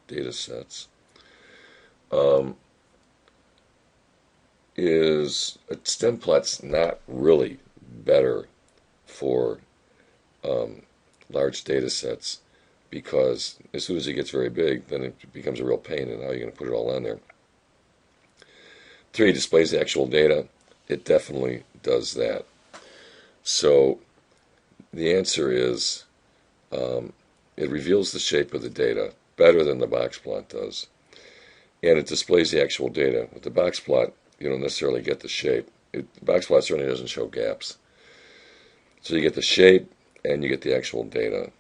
data sets, um, is a stem plot's not really better for large data sets, because as soon as it gets very big, then it becomes a real pain, and how are you going to put it all on there? 3 displays the actual data. It definitely does that. So the answer is it reveals the shape of the data better than the box plot does, and it displays the actual data. With the box plot, you don't necessarily get the shape. The box plot certainly doesn't show gaps. So you get the shape and you get the actual data,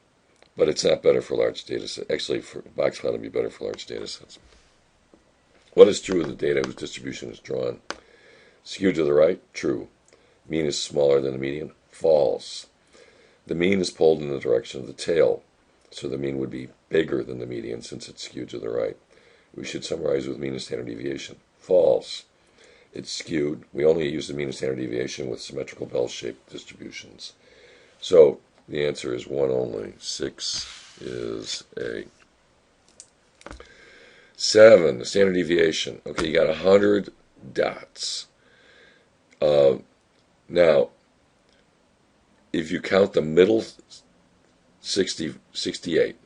but it's not better for large data sets. Actually, for box plot would be better for large data sets. What is true of the data whose distribution is drawn? Skewed to the right? True. Mean is smaller than the median? False. The mean is pulled in the direction of the tail, so the mean would be bigger than the median since it's skewed to the right. We should summarize with mean and standard deviation. False. It's skewed. We only use the mean and standard deviation with symmetrical bell-shaped distributions. So the answer is 1 only. 6 is A. 7, the standard deviation. Okay, you got 100 dots. Now, if you count the middle 68,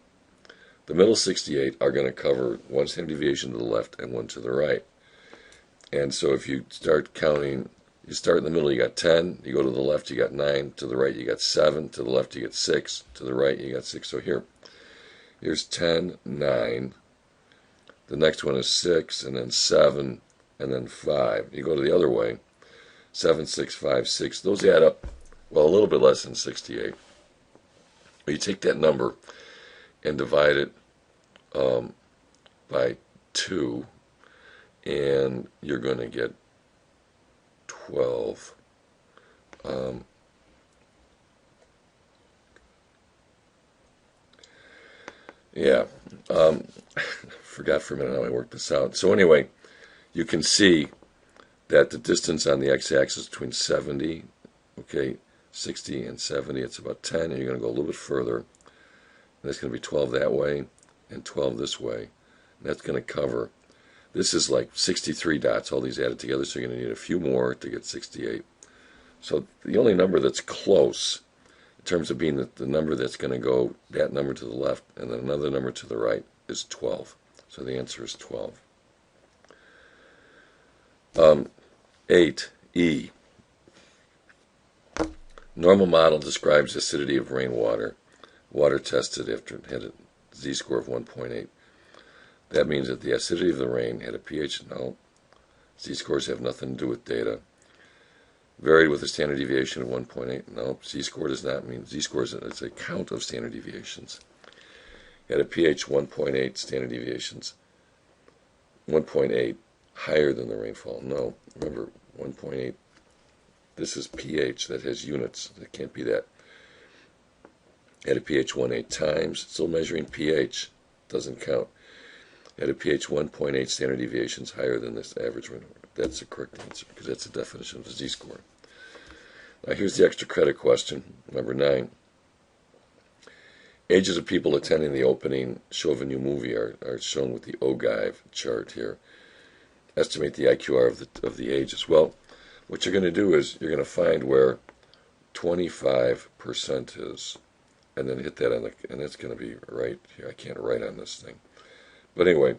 the middle 68 are going to cover one standard deviation to the left and one to the right. And so if you start counting, you start in the middle, you got 10, you go to the left, you got 9, to the right, you got 7, to the left, you get 6, to the right, you got 6. So here's 10, 9, the next one is 6, and then 7, and then 5. You go to the other way, 7, 6, 5, 6. Those add up, well, a little bit less than 68. But you take that number and divide it by 2, and you're going to get 12. Forgot for a minute how I worked this out. So anyway, you can see that the distance on the x-axis between 70, 60 and 70, it's about 10, and you're going to go a little bit further. And that's going to be 12 that way and 12 this way. And that's going to cover, this is like 63 dots, all these added together, so you're going to need a few more to get 68. So the only number that's close in terms of being the number that's going to go, that number to the left and then another number to the right, is 12. So the answer is 12. 8, E. Normal model describes acidity of rainwater. Water tested after it had a z-score of 1.8. That means that the acidity of the rain had a pH. No. Z-scores have nothing to do with data. Varied with a standard deviation of 1.8. No. Z-score does not mean. Z-score is a count of standard deviations. Had a pH 1.8 standard deviations. 1.8 higher than the rainfall. No. Remember, 1.8. This is pH that has units. It can't be that. At a pH 1.8 times, still measuring pH, doesn't count. At a pH 1.8 standard deviations higher than this average rainfall. That's the correct answer, because that's the definition of the z-score. Now here's the extra credit question, number 9. Ages of people attending the opening show of a new movie are shown with the OGIVE chart here. Estimate the IQR of the ages. Well, what you're going to do is you're going to find where 25% is, and then hit that on the, and that's going to be right here. I can't write on this thing. But anyway,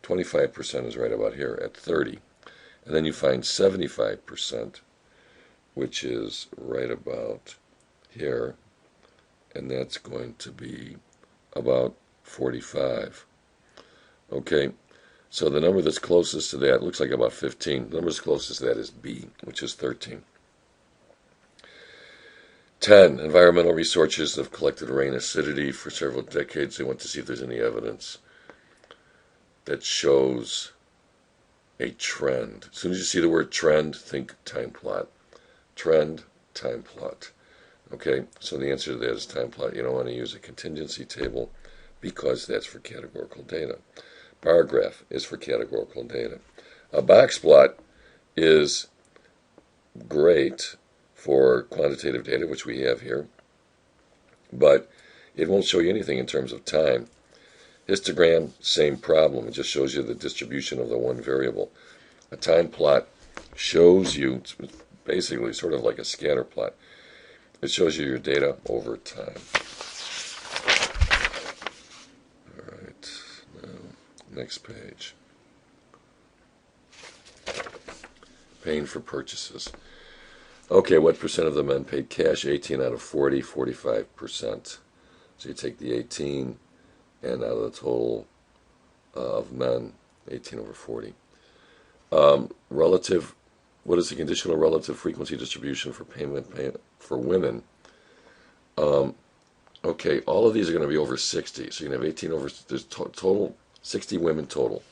25% is right about here at 30. And then you find 75%, which is right about here, and that's going to be about 45. Okay, so the number that's closest to that looks like about 15. The number that's closest to that is B, which is 13. 10. Environmental researchers have collected rain acidity for several decades. They want to see if there's any evidence that shows a trend. As soon as you see the word trend, think time plot. Trend, time plot. Okay, so the answer to that is time plot. You don't want to use a contingency table because that's for categorical data. Bar graph is for categorical data. A box plot is great for quantitative data, which we have here, but it won't show you anything in terms of time. Histogram, same problem. It just shows you the distribution of the one variable. A time plot shows you, it's basically sort of like a scatter plot. It shows you your data over time. All right, now, next page. Paying for purchases. Okay, what percent of the men paid cash? 18 out of 40, 45%. So you take the 18, and out of the total of men, 18 over 40. Relative, what is the conditional relative frequency distribution for payment for women? Okay, all of these are going to be over 60. So you can have 18 over, there's total, 60 women total.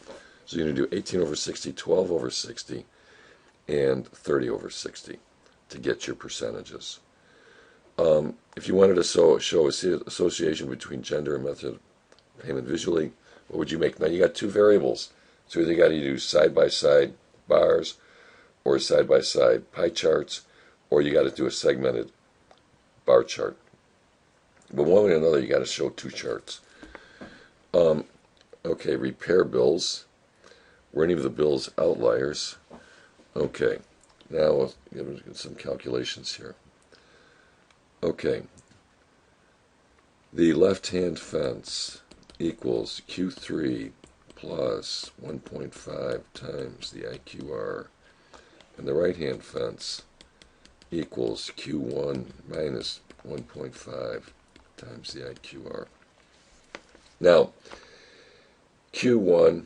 So you're going to do 18 over 60, 12 over 60, and 30 over 60 to get your percentages. If you wanted to show association between gender and method of payment visually, what would you make? Now you got two variables. So either you got to do side-by-side bars or side-by-side pie charts, or you got to do a segmented bar chart. But one way or another, you got to show two charts. Okay, repair bills. Were any of the bills outliers? Okay, now we'll get some calculations here. Okay, the left-hand fence equals Q3 plus 1.5 times the IQR, and the right-hand fence equals Q1 minus 1.5 times the IQR. Now, Q1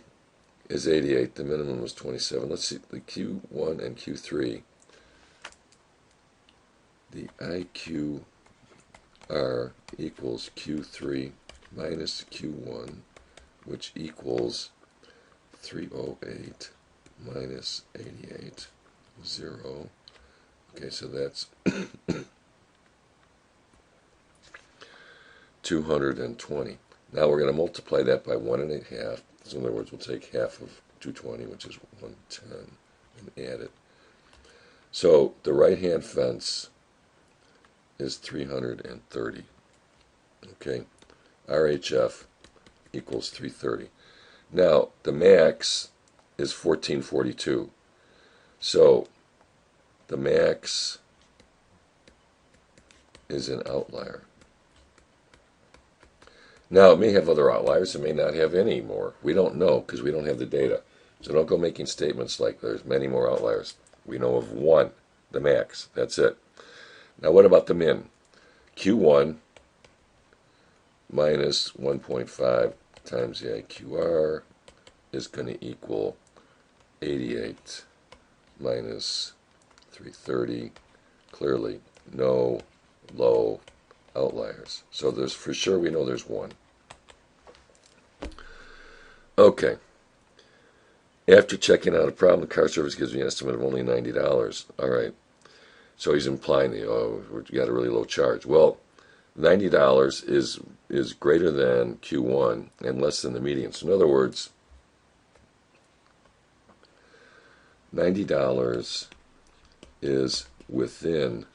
is 88, the minimum was 27. Let's see, the Q1 and Q3. The IQR equals Q3 minus Q1, which equals 308 minus 88, 0. Okay, so that's 220. Now we're going to multiply that by 1.5. So in other words, we'll take half of 220, which is 110, and add it. So the right-hand fence is 330. Okay, RHF equals 330. Now the max is 1442. So the max is an outlier. Now, it may have other outliers. It may not have any more. We don't know because we don't have the data. So don't go making statements like there's many more outliers. We know of one, the max. That's it. Now, what about the min? Q1 minus 1.5 times the IQR is going to equal 88 minus 330. Clearly, no low outliers. So there's for sure we know there's one. Okay. After checking out a problem, the car service gives me an estimate of only $90. All right. So he's implying we got a really low charge. Well, $90 is greater than Q1 and less than the median. So in other words, $90 is within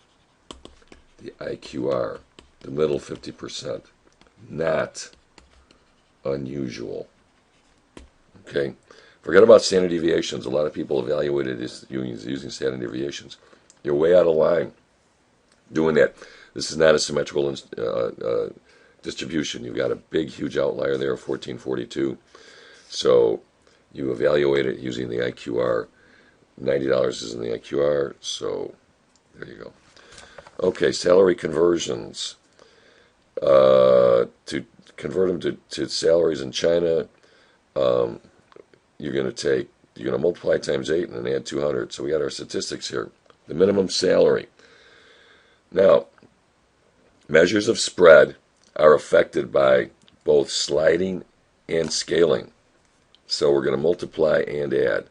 the IQR, the middle 50%, not unusual. Okay? Forget about standard deviations. A lot of people evaluate it as using standard deviations. You're way out of line doing that. This is not a symmetrical distribution. You've got a big, huge outlier there of 1442. So you evaluate it using the IQR. $90 is in the IQR, so there you go. Okay, salary conversions. To convert them to salaries in China, you're going to multiply times 8 and then add 200. So we got our statistics here. The minimum salary. Now, measures of spread are affected by both sliding and scaling. So we're going to multiply and add.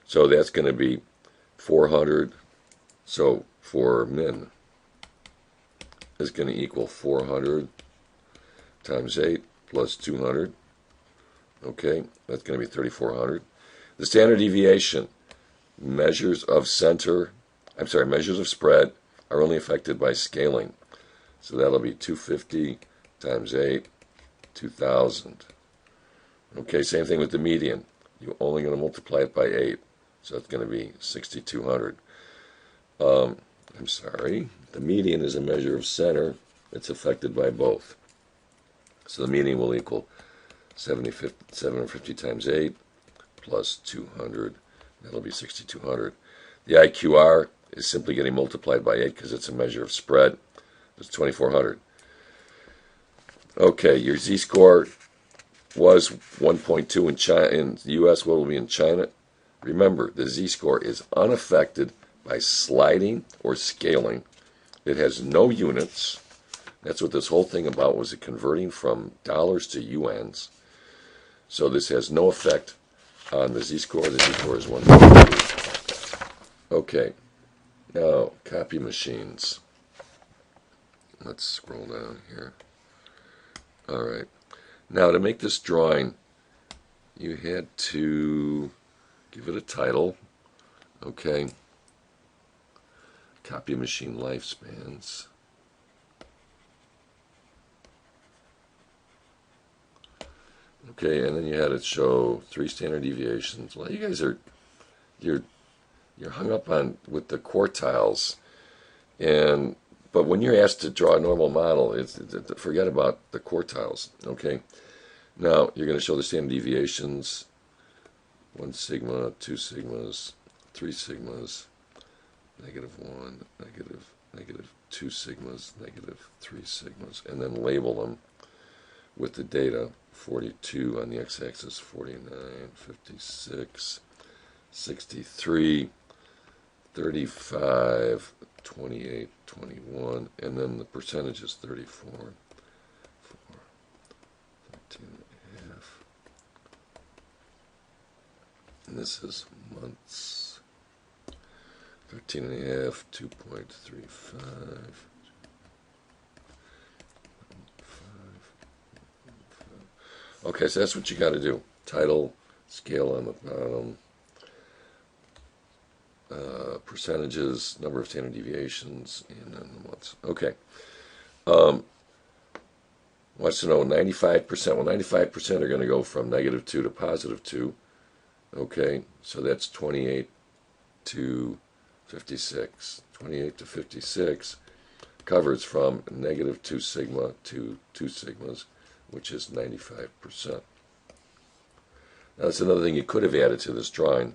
So that's going to be 400. So for min is going to equal 400 times 8 plus 200. Okay, that's going to be 3,400. The standard deviation, measures of spread are only affected by scaling. So that'll be 250 times 8, 2,000. Okay, same thing with the median. You're only going to multiply it by 8. So it's going to be 6,200. I'm sorry. The median is a measure of center. It's affected by both. So the median will equal 750 times 8 plus 200. That'll be 6,200. The IQR is simply getting multiplied by 8 because it's a measure of spread. It's 2,400. Okay, your z-score was 1.2 in China. In the U.S., what will be in China? Remember, the z-score is unaffected by sliding or scaling. It has no units. That's what this whole thing about was, it converting from dollars to yuans. So this has no effect on the z-score. The z-score is 1.2. Okay, now copy machines. Let's scroll down here. All right. Now to make this drawing, you had to give it a title. Okay. Copy machine lifespans. Okay, and then you had it show 3 standard deviations. Well, you guys are you're hung up on with the quartiles, but when you're asked to draw a normal model, forget about the quartiles. Okay, now you're going to show the standard deviations: 1 sigma, 2 sigmas, 3 sigmas, -1, -2 sigmas, -3 sigmas, and then label them with the data. 42 on the x-axis, 49, 56, 63, 35, 28, 21, and then the percentage is 34, 4, 13 and a half. And this is months. 13 and a half, 2.35. Okay, so that's what you got to do. Title, scale on the bottom, percentages, number of standard deviations, and then the months. Okay. Wants to know 95%. Well, 95% are going to go from -2 to +2. Okay, so that's 28 to 56. 28 to 56 covers from -2 sigma to 2 sigmas, which is 95%. Now, that's another thing you could have added to this drawing.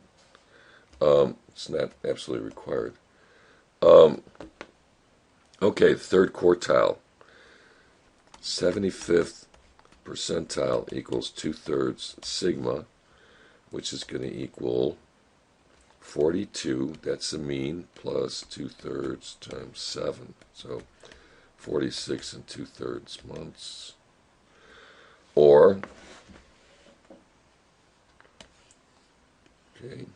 It's not absolutely required. Okay, third quartile. 75th percentile equals 2/3 sigma, which is going to equal 42. That's the mean, plus 2/3 times 7. So 46 and 2/3 months. Or, okay,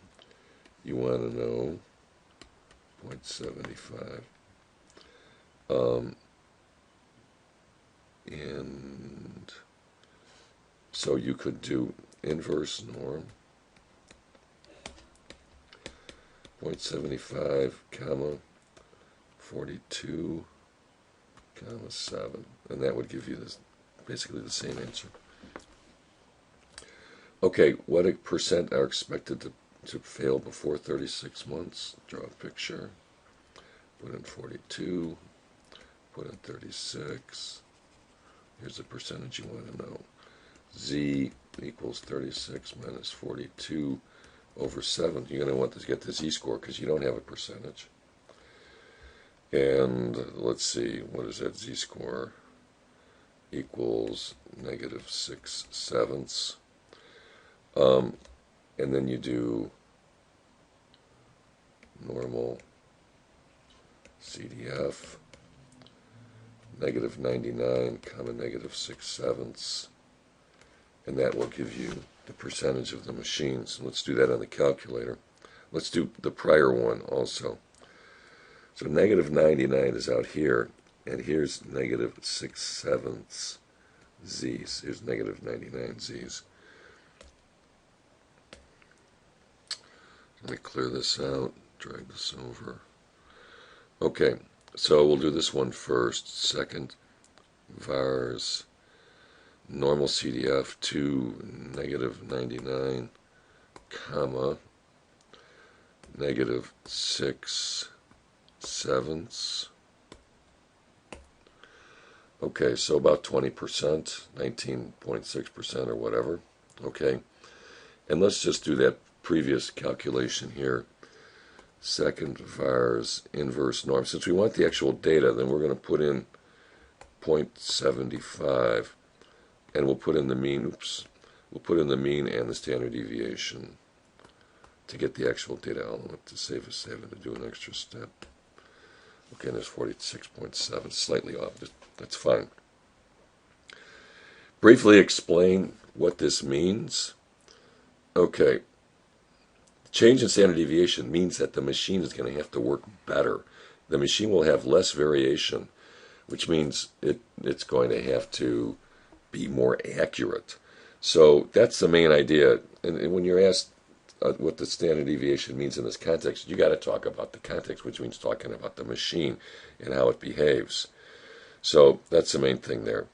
you want to know 0.75. And so you could do inverse norm, 0.75, comma, 42, comma, 7. And that would give you this, basically the same answer. Okay, what percent are expected to fail before 36 months? Draw a picture. Put in 42. Put in 36. Here's the percentage you want to know. Z equals 36 minus 42 over 7. You're going to want to get the z-score because you don't have a percentage. And let's see, what is that z-score? Equals -6/7. And then you do normal CDF, -99, comma, -6/7, and that will give you the percentage of the machines. Let's do that on the calculator. Let's do the prior one also. So -99 is out here, and here's -6/7 z's. Here's -99 z's. Let me clear this out, drag this over. Okay, so we'll do this one first. Second, vars normal CDF to negative 99, comma, negative 6/7. Okay, so about 20%, 19.6% or whatever. Okay, and let's just do that previous calculation here. Second vars inverse norm. Since we want the actual data, then we're going to put in 0.75, and we'll put in the mean. Oops, we'll put in the mean and the standard deviation to get the actual data element to save us having to do an extra step. Okay, and there's 46.7, slightly off. That's fine. Briefly explain what this means. Okay, change in standard deviation means that the machine is going to have to work better. The machine will have less variation, which means it's going to have to be more accurate. So that's the main idea. And when you're asked what the standard deviation means in this context, you got to talk about the context, which means talking about the machine and how it behaves. So that's the main thing there.